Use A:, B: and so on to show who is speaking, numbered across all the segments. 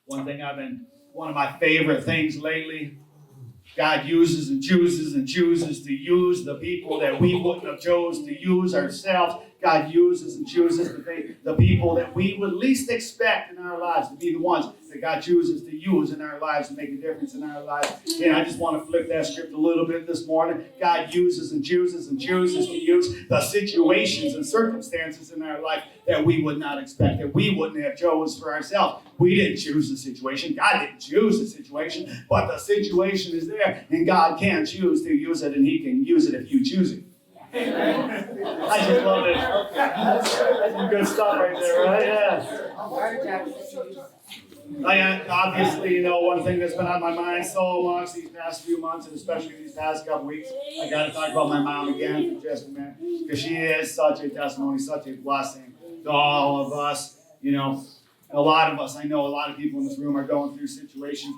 A: One of my favorite things lately, God uses and chooses and chooses to use the people that we wouldn't have chose to use ourselves. God uses and chooses the people that we would least expect in our lives to be the ones that God chooses to use in our lives to make a difference in our lives. And I just want to flip that script a little bit this morning. God uses and chooses and chooses to use the situations and circumstances in our life that we would not expect, that we wouldn't have chose for ourselves. We didn't choose the situation. God didn't choose the situation, but the situation is there, and God can choose to use it, and He can use it if you choose it. I just love it. That's some good stuff right there, right? Yeah. Obviously, one thing that's been on my mind so much these past few months, and especially these past couple weeks, I got to talk about my mom again for just a minute, because she is such a testimony, such a blessing to all of us. A lot of us, I know a lot of people in this room are going through situations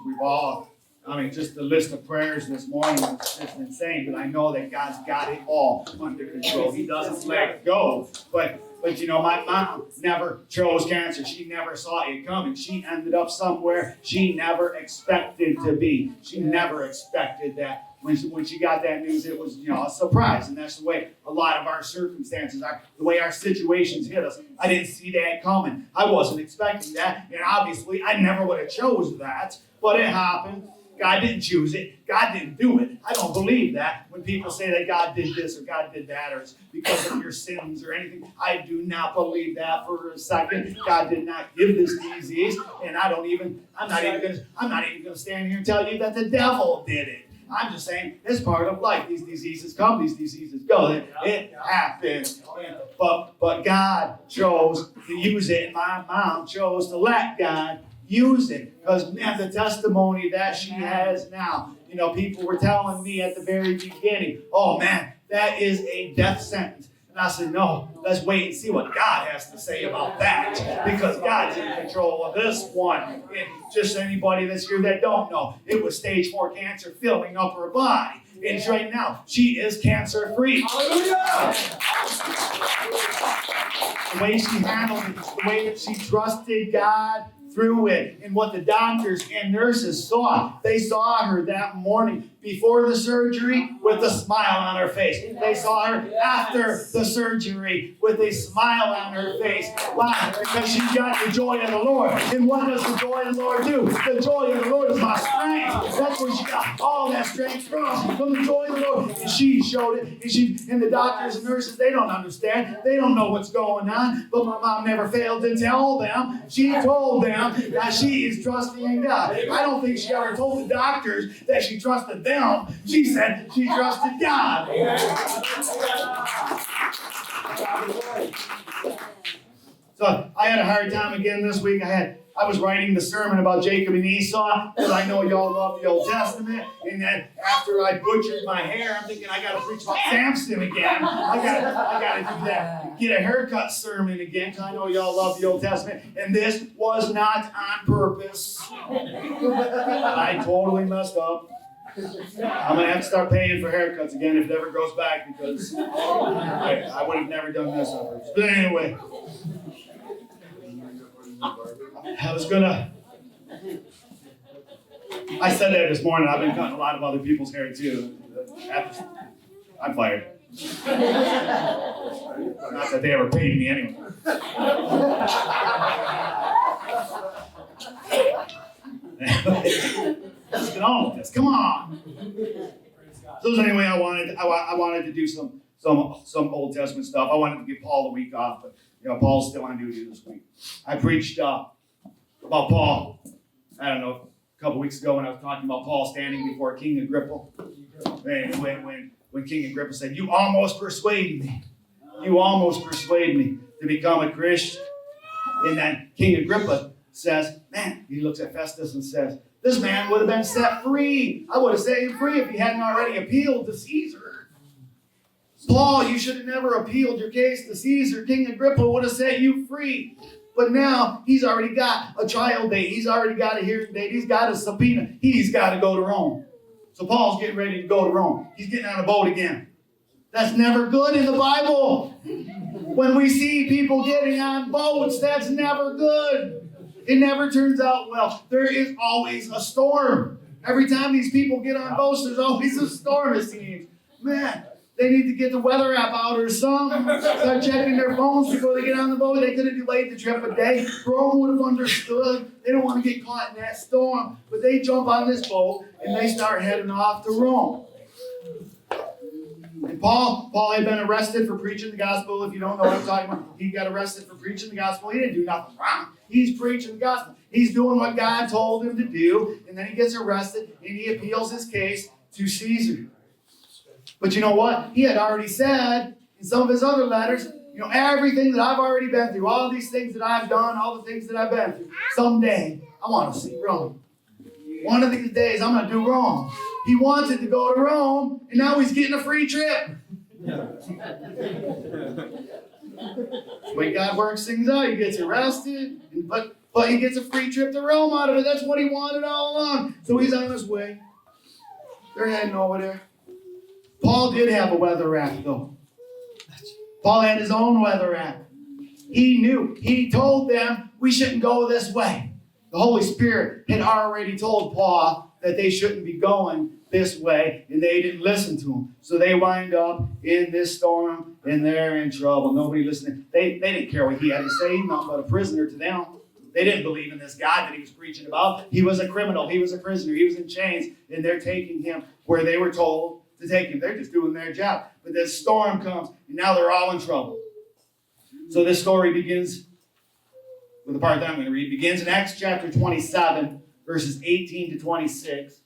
A: just the list of prayers this morning is just insane, but I know that God's got it all under control. He doesn't let go. But my mom never chose cancer. She never saw it coming. She ended up somewhere she never expected to be. She never expected that. When she got that news, it was a surprise, and that's the way a lot of our circumstances are, the way our situations hit us. I didn't see that coming. I wasn't expecting that, and obviously I never would have chose that, but it happened. God didn't choose it. God didn't do it. I don't believe that when people say that God did this or God did that or it's because of your sins or anything. I do not believe that for a second. God did not give this disease, and I'm not even going to stand here and tell you that the devil did it. I'm just saying it's part of life. These diseases come, these diseases go. It happens. But God chose to use it, and my mom chose to let God use it, because the testimony that she has now, people were telling me at the very beginning, oh man, that is a death sentence. And I said, no, let's wait and see what God has to say about that, because God's in control of this one. And just anybody that's here that don't know, it was stage 4 cancer filling up her body. And right now, she is cancer free. Hallelujah! The way she handled it, the way that she trusted God through it, and what the doctors and nurses saw. They saw her that morning before the surgery with a smile on her face. They saw her after the surgery with a smile on her face. Why? Because she got the joy of the Lord. And what does the joy of the Lord do? The joy of the Lord is my strength. That's where she got all that strength from the joy of the Lord. And she showed it. And the doctors and nurses, they don't understand. They don't know what's going on. But my mom never failed to tell them. She told them that she is trusting in God. I don't think she ever told the doctors that she trusted them. She said she trusted God. So I had a hard time again this week. I was writing the sermon about Jacob and Esau, because I know y'all love the Old Testament. And then after I butchered my hair, I'm thinking I got to preach about Samson again. I got to do that. Get a haircut sermon again, because I know y'all love the Old Testament. And this was not on purpose. I totally messed up. I'm going to have to start paying for haircuts again if it ever goes back, because I would have never done this on purpose. But anyway, I said that this morning. I've been cutting a lot of other people's hair too. I'm fired. Not that they ever paid me anyway. Let's get on with this. Come on. So anyway, I wanted to do some Old Testament stuff. I wanted to give Paul a week off, but Paul's still on duty this week. I preached about Paul. I don't know, a couple weeks ago when I was talking about Paul standing before King Agrippa. When King Agrippa said, "You almost persuaded me. You almost persuaded me to become a Christian." And then King Agrippa says, man, he looks at Festus and says, this man would have been set free. I would have set him free if he hadn't already appealed to Caesar. Paul, you should have never appealed your case to Caesar. King Agrippa would have set you free. But now he's already got a trial date. He's already got a hearing date. He's got a subpoena. He's got to go to Rome. So Paul's getting ready to go to Rome. He's getting on a boat again. That's never good in the Bible. When we see people getting on boats, that's never good. It never turns out well. There is always a storm. Every time these people get on boats, there's always a storm, it seems. Man, they need to get the weather app out or something. Start checking their phones before they get on the boat. They could have delayed the trip a day. Rome would have understood. They don't want to get caught in that storm. But they jump on this boat and they start heading off to Rome. And Paul had been arrested for preaching the gospel. If you don't know what I'm talking about, he got arrested for preaching the gospel. He didn't do nothing wrong. He's preaching the gospel. He's doing what God told him to do. And then he gets arrested and he appeals his case to Caesar. But you know what? He had already said in some of his other letters, everything that I've already been through, all these things that I've done, all the things that I've been through. Someday, I want to see Rome. One of these days, I'm going to do Rome. He wanted to go to Rome, and now he's getting a free trip. When God works things out, he gets arrested, but he gets a free trip to Rome out of it. That's what he wanted all along. So he's on his way. They're heading over there. Paul did have a weather app, though. Paul had his own weather app. He knew. He told them, we shouldn't go this way. The Holy Spirit had already told Paul that they shouldn't be going this way, and they didn't listen to him. So they wind up in this storm, and they're in trouble. Nobody listening. They didn't care what he had to say. He's nothing but a prisoner to them. They didn't believe in this God that he was preaching about. He was a criminal. He was a prisoner. He was in chains, and they're taking him where they were told to take him. They're just doing their job. But this storm comes, and now they're all in trouble. So this story begins with the part that I'm going to read. It begins in Acts chapter 27, verses 18 to 26.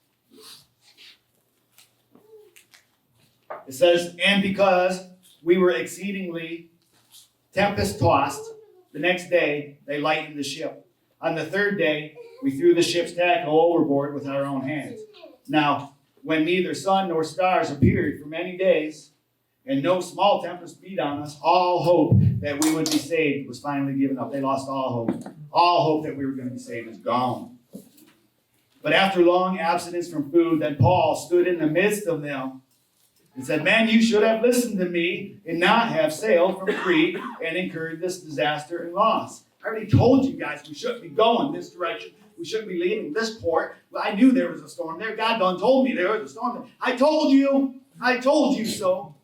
A: It says, and because we were exceedingly tempest-tossed, the next day they lightened the ship. On the third day, we threw the ship's tackle overboard with our own hands. Now, when neither sun nor stars appeared for many days, and no small tempest beat on us, all hope that we would be saved was finally given up. They lost all hope. All hope that we were going to be saved is gone. But after long abstinence from food, then Paul stood in the midst of them and said, man, you should have listened to me and not have sailed from Crete and incurred this disaster and loss. I already told you guys we shouldn't be going this direction. We shouldn't be leaving this port. Well, I knew there was a storm there. God done told me there was a storm there. I told you so.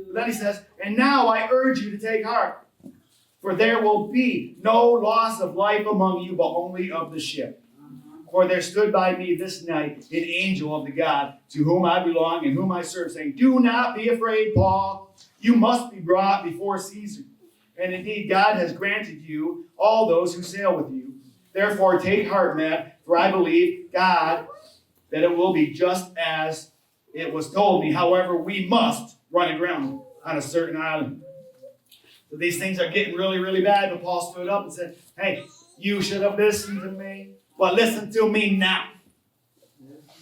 A: But then he says, and now I urge you to take heart, for there will be no loss of life among you, but only of the ship. For there stood by me this night an angel of the God to whom I belong and whom I serve, saying, do not be afraid, Paul. You must be brought before Caesar. And indeed, God has granted you all those who sail with you. Therefore, take heart, Matt, for I believe God that it will be just as it was told me. However, we must run aground on a certain island. So these things are getting really, really bad. But Paul stood up and said, hey, you should have listened to me. But listen to me now.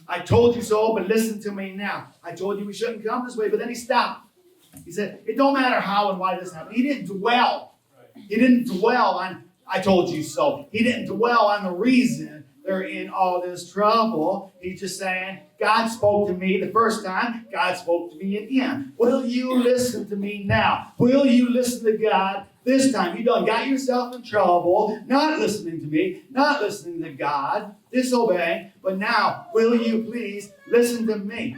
A: I told you so, but listen to me now. I told you we shouldn't come this way, but then he stopped. He said, it don't matter how and why this happened. He didn't dwell. He didn't dwell on, I told you so. He didn't dwell on the reason they're in all this trouble. He's just saying, God spoke to me the first time. God spoke to me again. Will you listen to me now? Will you listen to God this time? You done got yourself in trouble, not listening to me, not listening to God, disobeying. But now, will you please listen to me?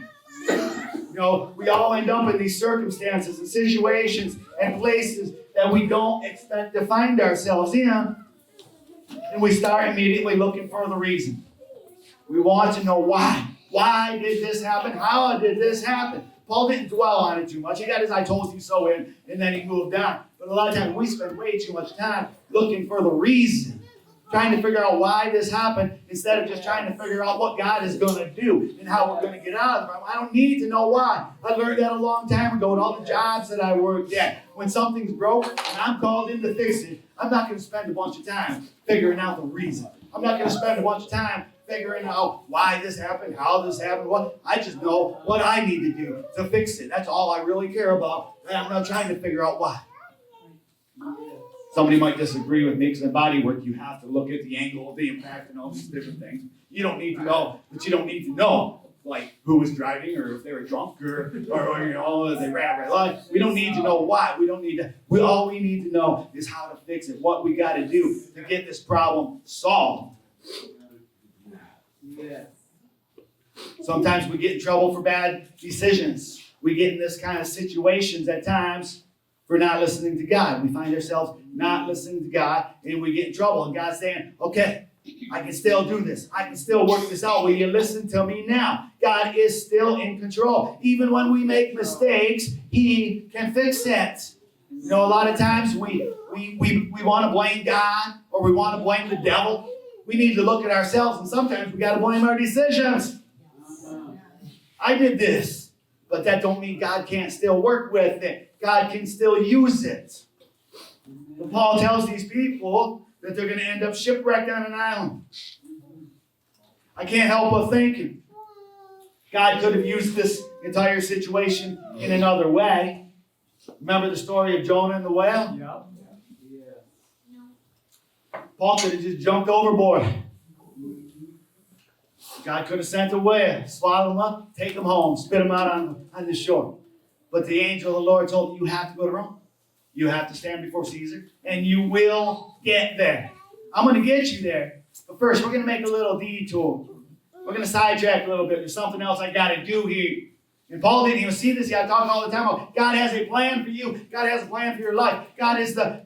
A: We all end up in these circumstances and situations and places that we don't expect to find ourselves in. And we start immediately looking for the reason. We want to know why. Why did this happen? How did this happen? Paul didn't dwell on it too much. He got his I told you so in, and then he moved on. But a lot of times we spend way too much time looking for the reason, trying to figure out why this happened instead of just trying to figure out what God is going to do and how we're going to get out of the problem. I don't need to know why. I learned that a long time ago at all the jobs that I worked at. When something's broke and I'm called in to fix it, I'm not going to spend a bunch of time figuring out the reason. I'm not going to spend a bunch of time figuring out why this happened, how this happened, what. I just know what I need to do to fix it. That's all I really care about. And I'm not trying to figure out why. Somebody might disagree with me because in body work, you have to look at the angle of the impact and all these different things. You don't need to know, but you don't need to know. like who was driving or if they were drunk or if they ran a red light. We don't need to know why. We don't need to. All we need to know is how to fix it, what we got to do to get this problem solved.
B: Yes.
A: Sometimes we get in trouble for bad decisions. We get in this kind of situations at times for not listening to God. We find ourselves not listening to God and we get in trouble. And God's saying, okay, I can still do this. I can still work this out. Will you listen to me now? God is still in control. Even when we make mistakes, He can fix it. You know, a lot of times we want to blame God or we want to blame the devil. We need to look at ourselves, and sometimes we got to blame our decisions. I did this, but that don't mean God can't still work with it. God can still use it. But Paul tells these people that they're going to end up shipwrecked on an island. I can't help but thinking God could have used this entire situation in another way. Remember the story of Jonah and the whale?
B: Yeah.
A: Paul could have just jumped overboard. God could have sent a whale, swallow him up, take him home, spit him out on the shore. But the angel of the Lord told him, you have to go to Rome. You have to stand before Caesar, and you will get there. I'm going to get you there. But first, we're going to make a little detour. We're going to sidetrack a little bit. There's something else I got to do here. And Paul didn't even see this. He had to talk all the time about God has a plan for you. God has a plan for your life.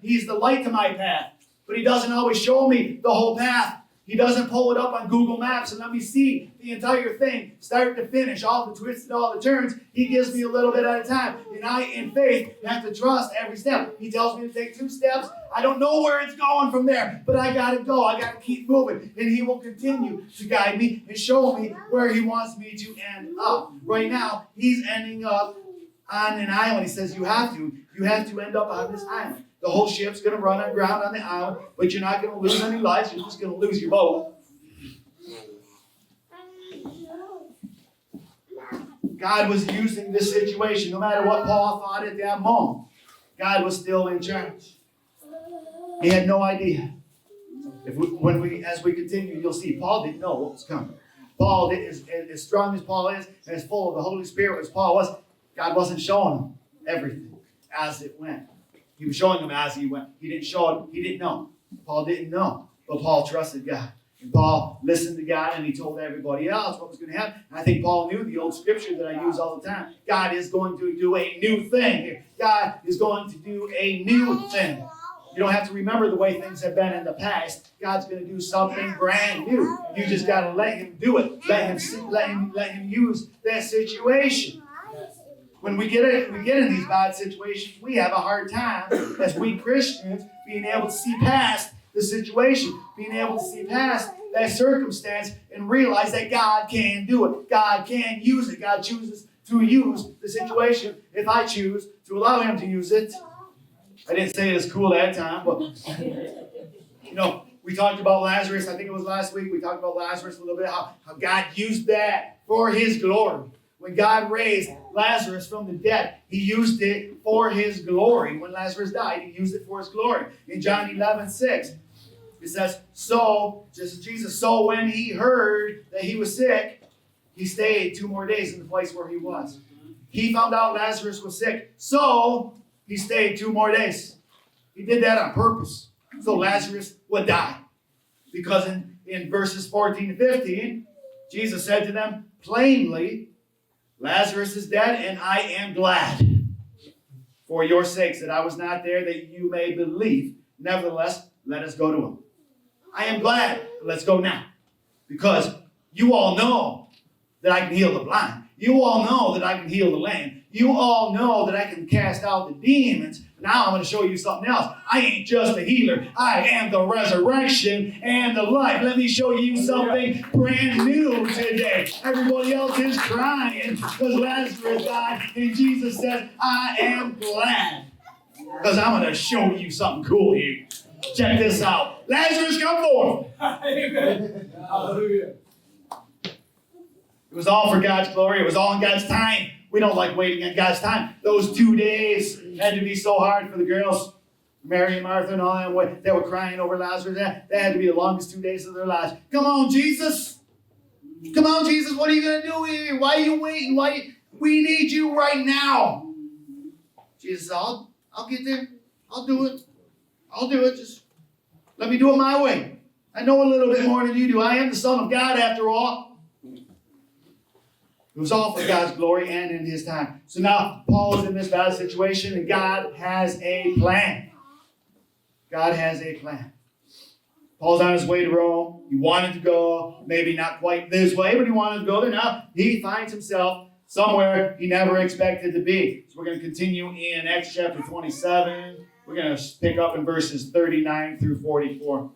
A: He's the light to my path. But He doesn't always show me the whole path. He doesn't pull it up on Google Maps and let me see the entire thing, start to finish, all the twists and all the turns. He gives me a little bit at a time. And I, in faith, have to trust every step. He tells me to take 2 steps. I don't know where it's going from there, but I got to go. I got to keep moving. And He will continue to guide me and show me where He wants me to end up. Right now, He's ending up on an island. He says, you have to end up on this island. The whole ship's going to run aground on the island, but you're not going to lose any lives. You're just going to lose your boat. God was using this situation, no matter what Paul thought at that moment. God was still in charge. He had no idea. As we continue, you'll see Paul didn't know what was coming. Paul, as strong as Paul is, and as full of the Holy Spirit as Paul was, God wasn't showing him everything as it went. He was showing him as he went. He didn't show it. He didn't know. Paul didn't know. But Paul trusted God. And Paul listened to God and he told everybody else what was going to happen. And I think Paul knew the old scripture that I use all the time. God is going to do a new thing here. God is going to do a new thing. You don't have to remember the way things have been in the past. God's going to do something brand new. You just got to let Him do it. Let him use that situation. When we get in these bad situations, we have a hard time as we Christians being able to see past the situation, being able to see past that circumstance and realize that God can do it. God can use it. God chooses to use the situation if I choose to allow Him to use it. I didn't say it as cool that time, but we talked about Lazarus. I think it was last week. We talked about Lazarus a little bit, how God used that for His glory. When God raised Lazarus from the dead, He used it for His glory. When Lazarus died, He used it for His glory. In John 11:6, it says, so when He heard that he was sick, He stayed 2 more days in the place where he was. He found out Lazarus was sick, so He stayed 2 more days. He did that on purpose, so Lazarus would die. Because in verses 14 to 15, Jesus said to them plainly, Lazarus is dead, and I am glad for your sakes that I was not there, that you may believe. Nevertheless, let us go to him. I am glad. Let's go now. Because you all know that I can heal the blind. You all know that I can heal the lame. You all know that I can cast out the demons. Now I'm going to show you something else. I ain't just a healer. I am the resurrection and the life. Let me show you something brand new today. Everybody else is crying because Lazarus died. And Jesus says, I am glad. Because I'm going to show you something cool here. Check this out. Lazarus, come forth.
B: Amen. Hallelujah.
A: It was all for God's glory. It was all in God's time. We don't like waiting on God's time. Those 2 days had to be so hard for the girls, Mary and Martha and all that were crying over Lazarus. That had to be the longest 2 days of their lives. Come on, Jesus. Come on, Jesus, what are you going to do here? Why are you waiting? We need you right now. Jesus, I'll get there. I'll do it. I'll do it. Just let me do it my way. I know a little bit more than you do. I am the Son of God after all. It was all for God's glory and in his time. So now Paul is in this bad situation and God has a plan. God has a plan. Paul's on his way to Rome. He wanted to go, maybe not quite this way, but he wanted to go there. Now he finds himself somewhere he never expected to be. So we're going to continue in Acts chapter 27. We're going to pick up in verses 39 through 44.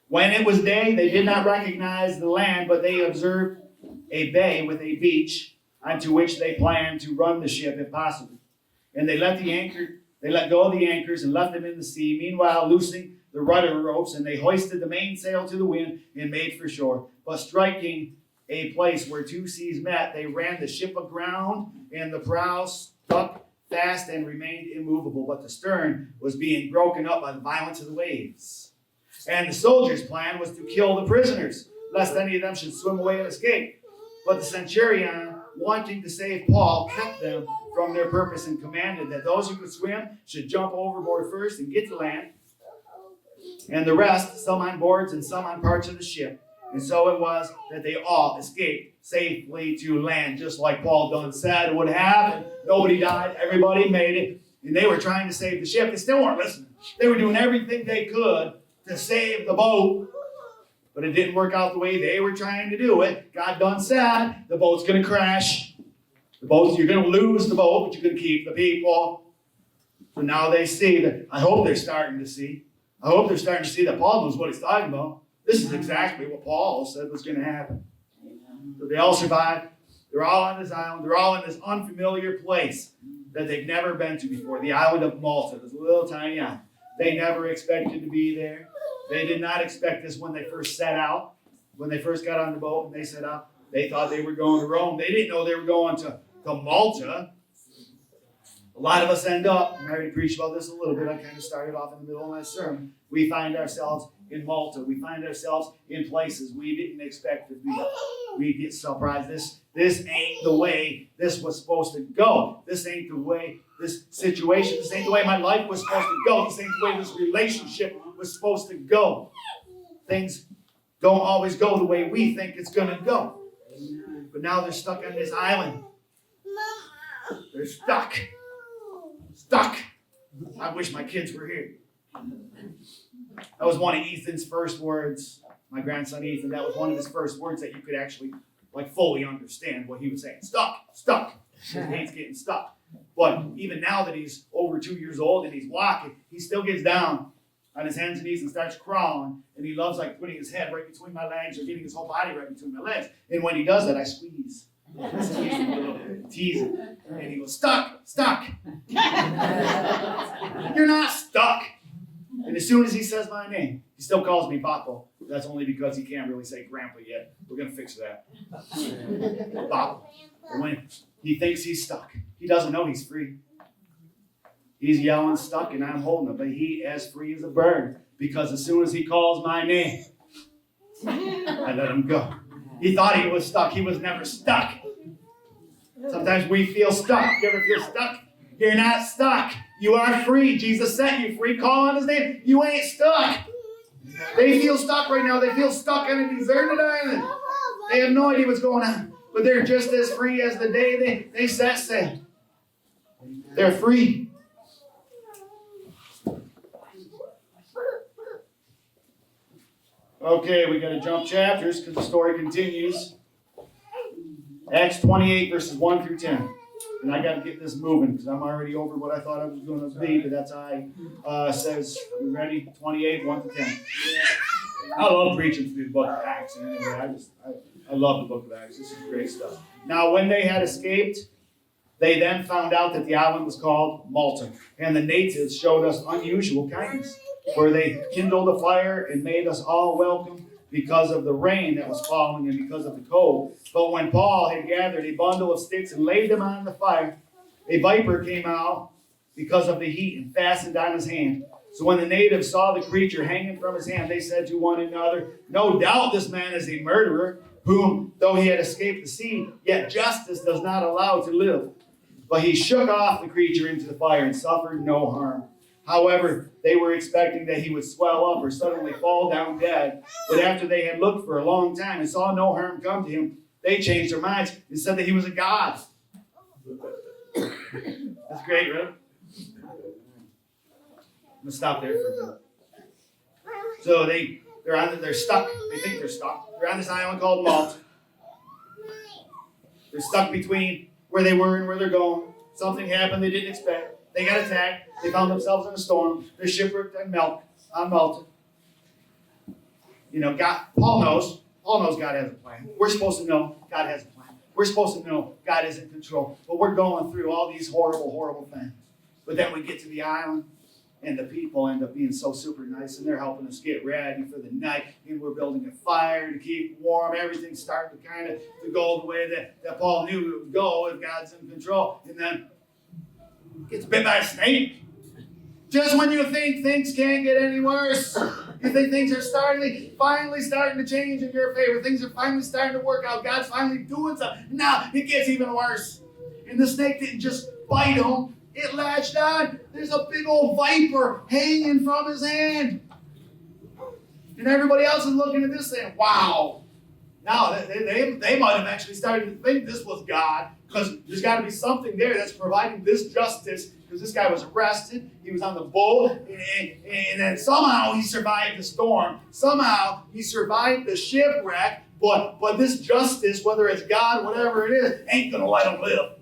A: When it was day, they did not recognize the land, but they observed a bay with a beach, onto which they planned to run the ship if possible. And they let go of the anchors and left them in the sea, meanwhile loosing the rudder ropes, and they hoisted the mainsail to the wind and made for shore. But striking a place where two seas met, they ran the ship aground, and the prow stuck fast and remained immovable. But the stern was being broken up by the violence of the waves. And the soldiers' plan was to kill the prisoners, lest any of them should swim away and escape. But the centurion, wanting to save Paul, kept them from their purpose and commanded that those who could swim should jump overboard first and get to land, and the rest, some on boards and some on parts of the ship. And so it was that they all escaped safely to land, just like Paul done said would happen. Nobody died. Everybody made it. And they were trying to save the ship. They still weren't listening. They were doing everything they could to save the boat. But it didn't work out the way they were trying to do it. God done said the boat's going to crash. You're going to lose the boat, but you're going to keep the people. So now they see that. I hope they're starting to see. I hope they're starting to see that Paul knows what he's talking about. This is exactly what Paul said was going to happen. So they all survived. They're all on this island. They're all in this unfamiliar place that they've never been to before. The island of Malta, this little tiny island. They never expected to be there. They did not expect this when they first set out. When they first got on the boat and they set out, they thought they were going to Rome. They didn't know they were going to Malta. A lot of us end up, and I already preached about this a little bit, I kind of started off in the middle of my sermon. We find ourselves in Malta. We find ourselves in places we didn't expect to be. We get surprised. This ain't the way this was supposed to go. This ain't the way this situation, this ain't the way my life was supposed to go. This ain't the way this relationship was supposed to go. Things don't always go the way we think it's going to go. But now they're stuck on this island. They're stuck. Stuck. I wish my kids were here. That was one of Ethan's first words. My grandson Ethan, that was one of his first words that you could actually fully understand what he was saying. Stuck. He hates getting stuck. But even now that he's over 2 years old and he's walking, he still gets down on his hands and knees and starts crawling. And he loves putting his head right between my legs or getting his whole body right between my legs. And when he does that, I squeeze. Tease him. And he goes, stuck. You're not stuck. And as soon as he says my name, he still calls me Papo. That's only because he can't really say Grandpa yet. We're going to fix that. Papo. And when he thinks he's stuck, he doesn't know he's free. He's yelling stuck and I'm holding him, but he as free as a bird because as soon as he calls my name, I let him go. He thought he was stuck. He was never stuck. Sometimes we feel stuck. You ever feel stuck? You're not stuck. You are free. Jesus set you free. Call on his name. You ain't stuck. They feel stuck right now. They feel stuck on a deserted island. They have no idea what's going on. But they're just as free as the day they set sail. They're free. Okay, we got to jump chapters because the story continues. Acts 28, verses 1 through 10. And I got to get this moving because I'm already over what I thought I was going to be, but that's how it says, are we ready? 28, 1 to 10. I love preaching through the book of Acts. And anyway, I love the book of Acts. This is great stuff. Now, when they had escaped, they then found out that the island was called Malta. And the natives showed us unusual kindness, where they kindled a fire and made us all welcome because of the rain that was falling and because of the cold. But when Paul had gathered a bundle of sticks and laid them on the fire, a viper came out because of the heat and fastened on his hand. So when the natives saw the creature hanging from his hand, they said to one another, "No doubt this man is a murderer, whom, though he had escaped the sea, yet justice does not allow to live." But he shook off the creature into the fire and suffered no harm. However, they were expecting that he would swell up or suddenly fall down dead. But after they had looked for a long time and saw no harm come to him, they changed their minds and said that he was a god. That's great, right? I'm gonna stop there for a minute. So they're stuck. They think they're stuck. They're on this island called Malta. They're stuck between where they were and where they're going. Something happened they didn't expect. They got attacked. They found themselves in a storm. They're shipwrecked on Malta. You know, Paul knows God has a plan. We're supposed to know God has a plan. We're supposed to know God is in control. But we're going through all these horrible, horrible things. But then we get to the island, and the people end up being so super nice, and they're helping us get ready for the night. And we're building a fire to keep warm. Everything's starting to kind of go the way that Paul knew it would go if God's in control. And then gets bit by a snake. Just when you think things can't get any worse, you think things are finally starting to change in your favor. Things are finally starting to work out. God's finally doing something. Now it gets even worse. And the snake didn't just bite him. It latched on. There's a big old viper hanging from his hand. And everybody else is looking at this saying, wow. Now, they might have actually started to think this was God, because there's got to be something there that's providing this justice, because this guy was arrested, he was on the boat, and then somehow he survived the storm. Somehow he survived the shipwreck, but this justice, whether it's God, whatever it is, ain't going to let him live.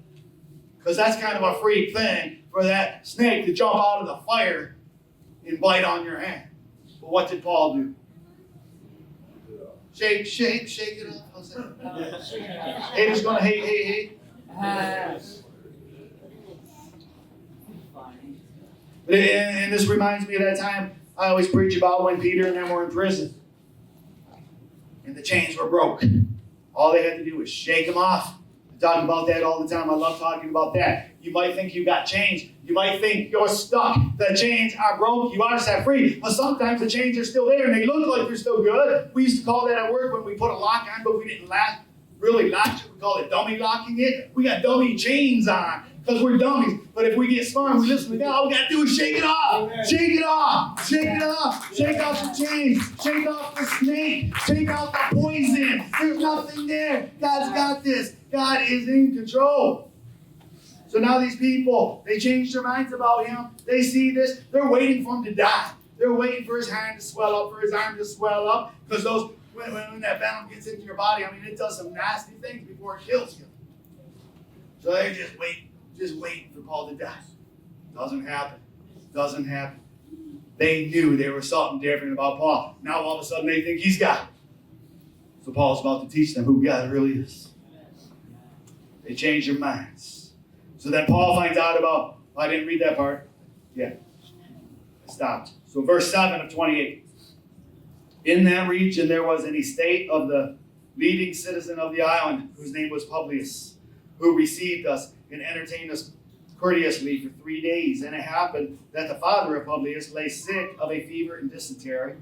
A: Because that's kind of a freak thing for that snake to jump out of the fire and bite on your hand. But what did Paul do? Shake it up. How's that? Haters gonna hate. And this reminds me of that time I always preach about when Peter and them were in prison. And the chains were broke. All they had to do was shake them off. I talk about that all the time. I love talking about that. You might think you got chains. You might think you're stuck. The chains are broke. You are set free. But sometimes the chains are still there and they look like they're still good. We used to call that at work when we put a lock on, but we didn't really latch it. We call it dummy locking it. We got dummy chains on because we're dummies. But if we get smart and we listen to God, all we got to do is shake it off. Amen. Shake it off. Shake it off. Shake off the chains. Shake off the snake. Shake out the poison. There's nothing there. God's got this. God is in control. So now these people, they changed their minds about him. They see this. They're waiting for him to die. They're waiting for his hand to swell up, for his arm to swell up. Because when that venom gets into your body, I mean, it does some nasty things before it kills you. So they're just waiting for Paul to die. Doesn't happen. They knew there was something different about Paul. Now all of a sudden they think he's God. So Paul's about to teach them who God really is. They changed their minds. So then Paul finds out about, I didn't read that part. Yeah, I stopped. So verse 7 of 28. In that region there was an estate of the leading citizen of the island, whose name was Publius, who received us and entertained us courteously for 3 days. And it happened that the father of Publius lay sick of a fever and dysentery.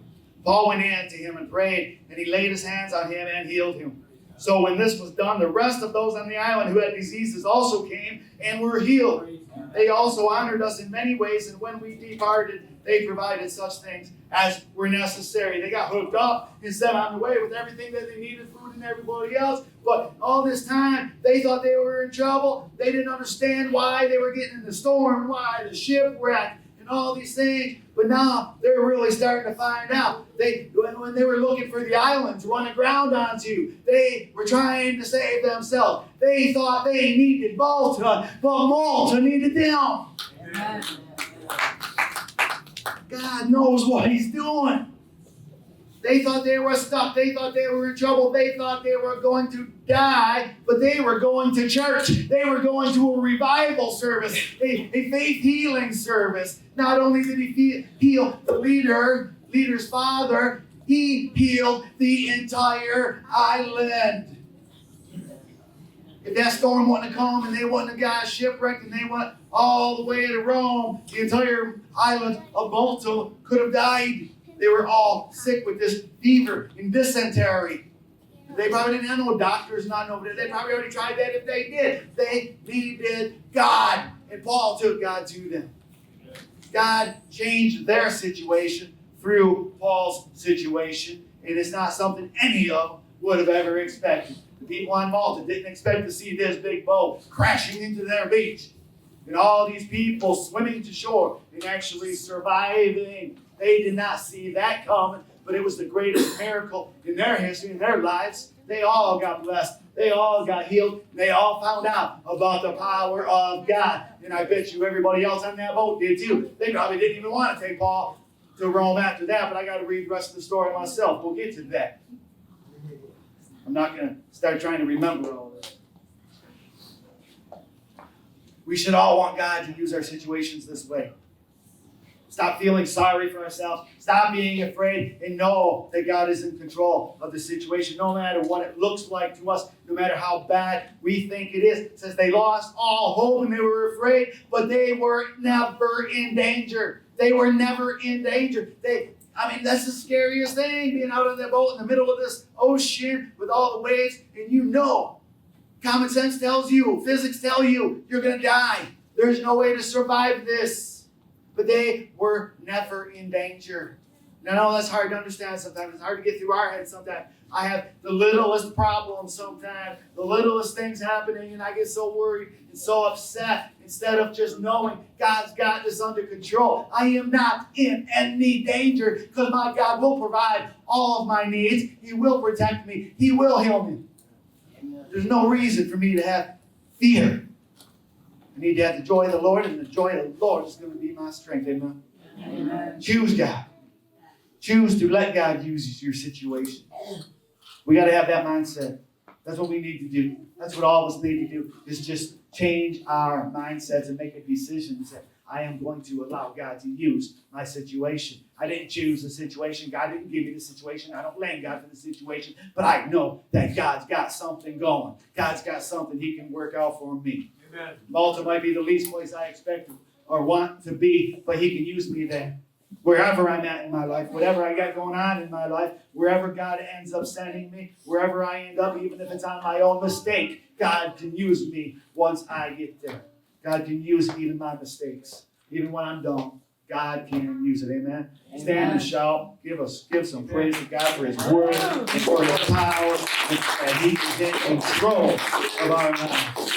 A: Paul went in to him and prayed, and he laid his hands on him and healed him. So when this was done, the rest of those on the island who had diseases also came and were healed. They also honored us in many ways, and when we departed, they provided such things as were necessary. They got hooked up and sent on the way with everything that they needed, food and everybody else. But all this time, they thought they were in trouble. They didn't understand why they were getting in the storm, why the shipwreck, and all these things. But now they're really starting to find out. When they were looking for the island to run aground onto, they were trying to save themselves. They thought they needed Malta, but Malta needed them. Amen. God knows what he's doing. They thought they were stuck. They thought they were in trouble. They thought they were going to die, but they were going to church. They were going to a revival service, a faith healing service. Not only did he heal the leader's father, he healed the entire island. If that storm wouldn't have come and they wouldn't have got shipwrecked and they went all the way to Rome, the entire island of Malta could have died. They were all sick with this fever and dysentery. They probably didn't have no doctors, not nobody. They probably already tried that if they did. They needed God. And Paul took God to them. God changed their situation through Paul's situation. And it's not something any of them would have ever expected. The people on Malta didn't expect to see this big boat crashing into their beach. And all these people swimming to shore and actually surviving. They did not see that coming, but it was the greatest miracle in their history, in their lives. They all got blessed. They all got healed. They all found out about the power of God. And I bet you everybody else on that boat did too. They probably didn't even want to take Paul to Rome after that, but I got to read the rest of the story myself. We'll get to that. I'm not going to start trying to remember all this. We should all want God to use our situations this way. Stop feeling sorry for ourselves. Stop being afraid and know that God is in control of the situation, no matter what it looks like to us, no matter how bad we think it is. It says they lost all hope and they were afraid, but they were never in danger. They were never in danger. That's the scariest thing, being out on that boat in the middle of this ocean with all the waves, and you know, common sense tells you, physics tell you, you're going to die. There's no way to survive this. But they were never in danger. Now, I know that's hard to understand sometimes. It's hard to get through our heads sometimes. I have the littlest problems sometimes, the littlest things happening, and I get so worried and so upset instead of just knowing God's got this under control. I am not in any danger because my God will provide all of my needs. He will protect me. He will heal me. There's no reason for me to have fear. I need to have the joy of the Lord, and the joy of the Lord is going to be my strength. Amen? Amen. Choose God. Choose to let God use your situation. We got to have that mindset. That's what we need to do. That's what all of us need to do, is just change our mindsets and make a decision and say, I am going to allow God to use my situation. I didn't choose the situation. God didn't give me the situation. I don't blame God for the situation. But I know that God's got something going. God's got something He can work out for me. Amen. Malta might be the least place I expect or want to be, but He can use me there. Wherever I'm at in my life, whatever I got going on in my life, wherever God ends up sending me, wherever I end up, even if it's on my own mistake, God can use me once I get there. God can use even my mistakes. Even when I'm dumb, God can use it. Amen? Amen. Stand and shout. Give some praise to God for His word and for His power, and He is in control of our lives.